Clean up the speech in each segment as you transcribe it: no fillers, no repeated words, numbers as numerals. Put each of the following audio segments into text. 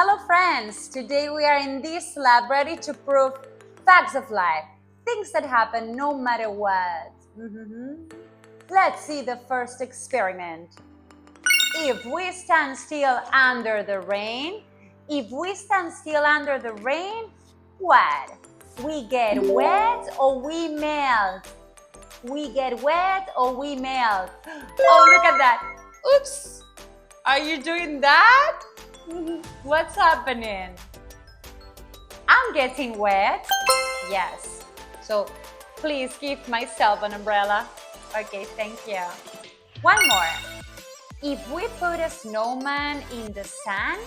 Hello friends! Today we are in this lab ready to prove facts of life, things that happen no matter what. Let's see the first experiment. If we stand still under the rain, what? We get wet or we melt? We get wet or we melt? Oh, look at that. Oops! Are you doing that? What's happening? I'm getting wet. Yes. So please give myself an umbrella. Okay, thank you. One more. If we put a snowman in the sand,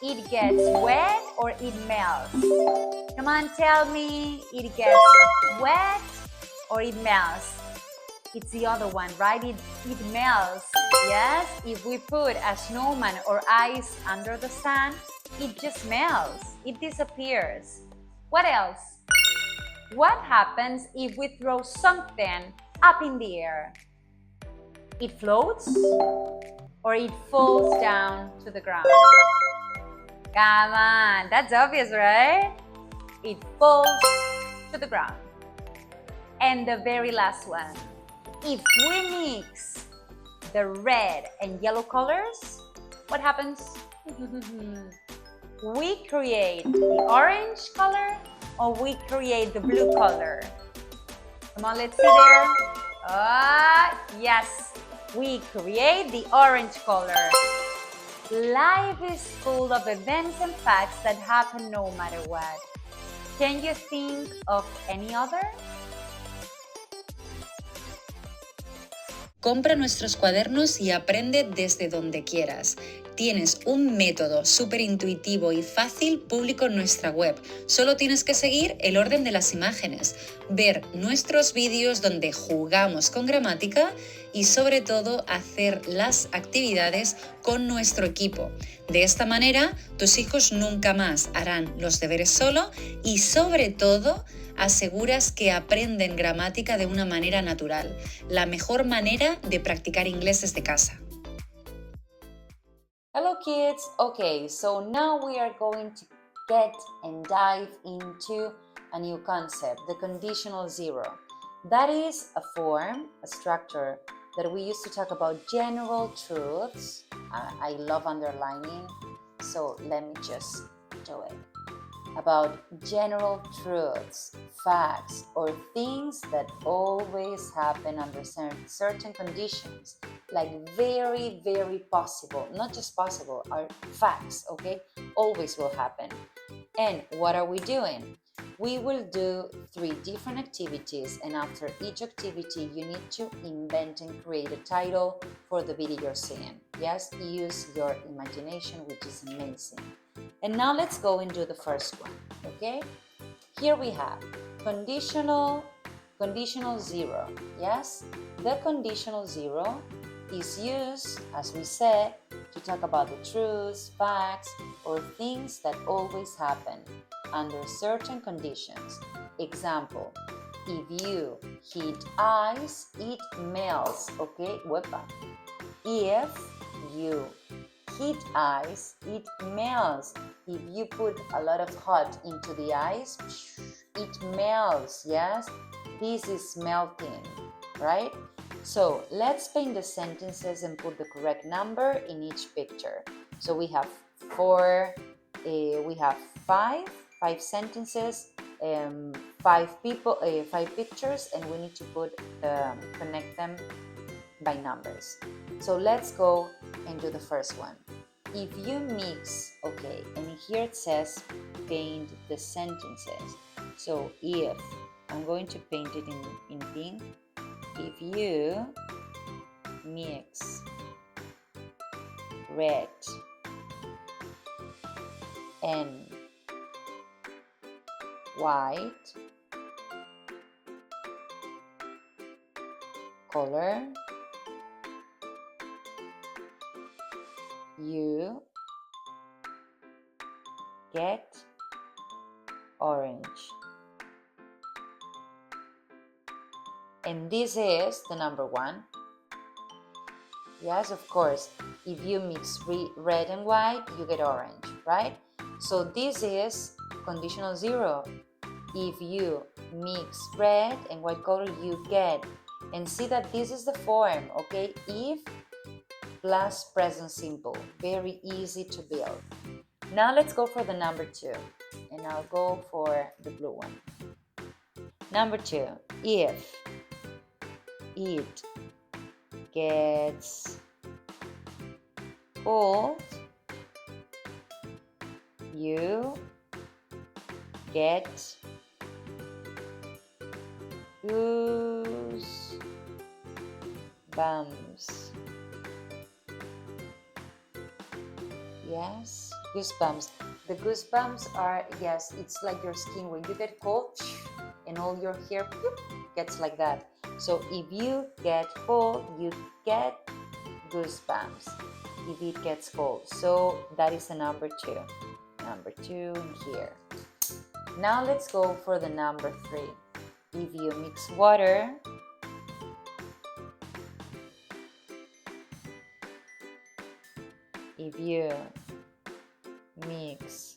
it gets wet or it melts? Come on, tell me. It gets wet or it melts? It's the other one, right? It melts. Yes, if we put a snowman or ice under the sand, it just melts. It disappears. What else? What happens if we throw something up in the air? It floats or it falls down to the ground? Come on, that's obvious, right? It falls to the ground. And the very last one. If we mix the red and yellow colors, what happens? We create the orange color or we create the blue color? Come on, let's see there. Yes, we create the orange color. Life is full of events and facts that happen no matter what. Can you think of any other? Compra nuestros cuadernos y aprende desde donde quieras. Tienes un método súper intuitivo y fácil público en nuestra web. Solo tienes que seguir el orden de las imágenes, ver nuestros vídeos donde jugamos con gramática y sobre todo hacer las actividades con nuestro equipo. De esta manera, tus hijos nunca más harán los deberes solo y sobre todo aseguras que aprenden gramática de una manera natural, la mejor manera de practicar inglés desde casa. Hello kids! Okay, so now we are going to get and dive into a new concept, the conditional zero. That is a form, a structure that we used to talk about general truths. I love underlining, so let me just do it. About general truths, facts, or things that always happen under certain conditions, like very, very possible, not just possible, are facts, okay? Always will happen. And what are we doing? We will do 3 different activities, and after each activity, you need to invent and create a title for the video you're seeing. Yes, use your imagination, which is amazing. And now let's go and do the first one, okay? Here we have conditional zero, yes? The conditional zero is used, as we said, to talk about the truths, facts, or things that always happen under certain conditions. Example, if you heat ice, it melts, okay? Wepa. If you heat ice, it melts. If you put a lot of hot into the ice, it melts, yes? This is melting, right? So let's paint the sentences and put the correct number in each picture. So we have five sentences, 5 people, 5 pictures, and we need to connect them by numbers. So let's go and do the first one. If you mix, okay, and here it says paint the sentences. So if, I'm going to paint it in pink. If you mix red and white color, you get orange. And this is the number 1. Yes, of course. If you mix red and white, you get orange, right? So this is conditional zero. If you mix red and white color, you get. And see that this is the form, okay? If plus present simple. Very easy to build. Now let's go for the number 2. And I'll go for the blue one. Number 2. If it gets cold, you get goosebumps. Yes, goosebumps. The goosebumps are, yes, it's like your skin when you get cold and all your hair gets like that. So if you get cold, you get goosebumps if it gets cold. So that is the number 2. Number 2 in here. Now let's go for the number 3. If you mix water, if you mix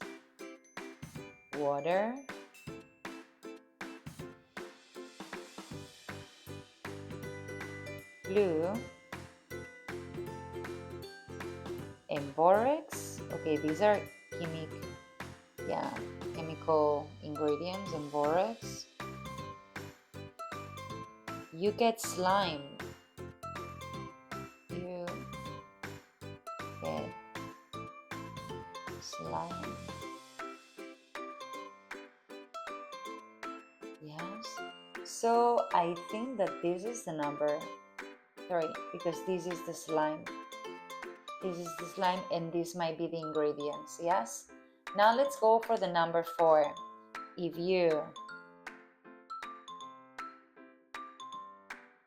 water, glue, and borax, okay, these are chemical ingredients and borax, you get slime. You get slime. Yes. So I think that this is the number 3 because this is the slime. This is the slime and this might be the ingredients. Yes. Now let's go for the number 4. If you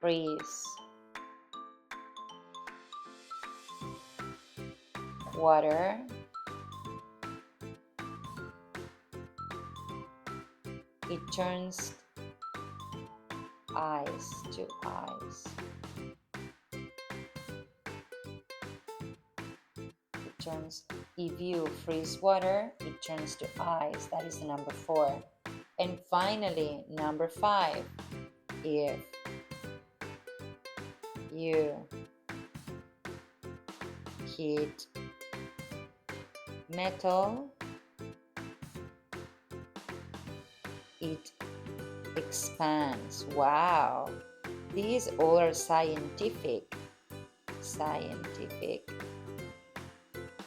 freeze water, it turns ice to ice. If you freeze water, it turns to ice. That is the number 4. And finally, number 5. If you heat metal, it expands. Wow, these all are scientific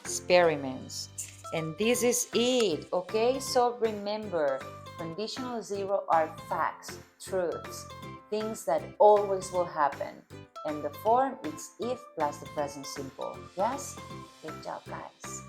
experiments, and this is it. Okay, so remember, conditional zero are facts, truths, things that always will happen, and the form is if plus the present simple. Yes, good job, guys.